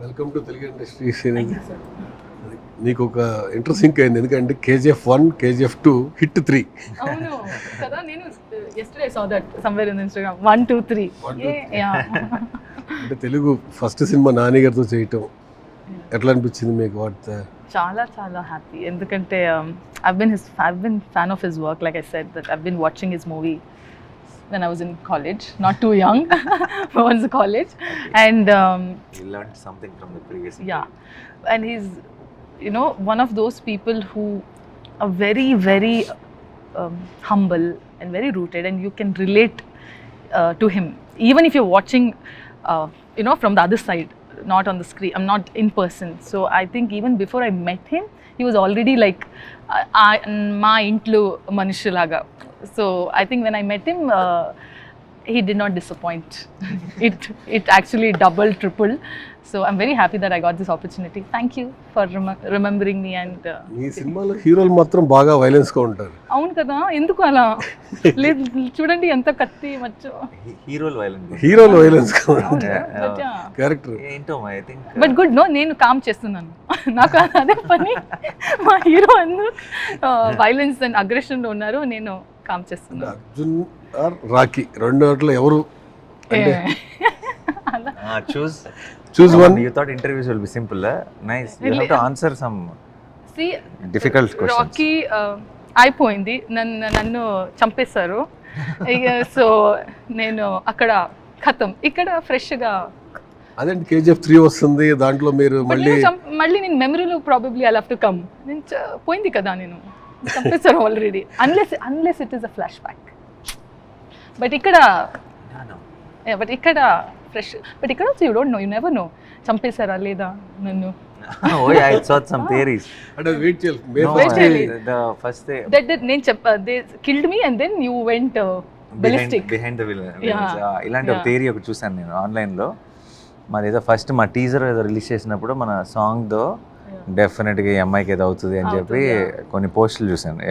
Welcome to Telugu industry series. నీకు ఒక interesting అయింది ఎందుకంటే KGF1, KGF2, హిట్ 3. అవును కదా, నేను yesterday saw that somewhere in Instagram 1 2 3 yeah. అంటే తెలుగు ఫస్ట్ సినిమా నాని గారితో చేయటం ఎట్లా అనిపించింది మీకు? చాలా చాలా హ్యాపీ ఎందుకంటే I've been fan of his work, like I said that I've been watching his movie when I was in college, not too young but once college, and You learned something from the previous. yeah, and he's, you know, one of those people who are very very humble and very rooted, and you can relate to him even if you're watching you know, from the other side, not on the screen. I'm not in person, so I think even before I met him he was already like ma intlo manishulaga. So I think when I met him he did not disappoint. it actually doubled, tripled. So I'm very happy that I got this opportunity. Thank you for remembering me. And ఈ సినిమాలో హీరోలు మాత్రం బాగా violence గా ఉంటారు. అవును కదా, ఎందుకు అలా? లేదు చూడండి ఎంత కత్తి మచ్చో. హీరోలు వైలెన్స్ గా ఉంటారు క్యారెక్టర్ ఏంటో I think. But good no, నేను కామ్ చేస్తున్నాను. నాకు అదే పని. మా హీరో అందరూ వైలెన్స్ అండ్ అగ్రెషన్ లో ఉన్నారు, నేను కామ్ చేస్తున్నాను. అర్జున్ ఆర్ రాకీ రెండు వాటిలో ఎవరు? Choose one. You thought interviews will be simple, nice. You have to answer some See, difficult questions. Rocky అయిపోయింది, నన్ను చంపేశారు. సో నేను అక్కడ ఖతం, ఇక్కడ ఫ్రెష్గా. అదేంటి KGF3 వస్తుంది, దాంట్లో మీరు మళ్ళీ నేను మెమరీలో probably I have to come. నేను పోయింది కదా, నేను చంపేశారు already, unless it is a flashback. But ఇక్కడ ఫ్రెష్. బట్ ఇక్కడ you don't know, you never know చంపేశారా లేదా నన్ను. Oh yeah, I saw some theories. అంటే వెయిట్ చేయాలి. The first day నేను they killed me and then you went ballistic behind the villain. ఇలాంటి ఒక థియరీ ఒకటి చూసాను నేను ఆన్లైన్ లో. మాది ఏదో ఫస్ట్ మా టీజర్ ఏదో రిలీజ్ చేసినప్పుడు మన సాంగ్ తో డెఫినెట్ గా ఈ అమ్మాయికి ఏదో అవుతుంది అని చెప్పి కొన్ని పోస్టులు చూసాను.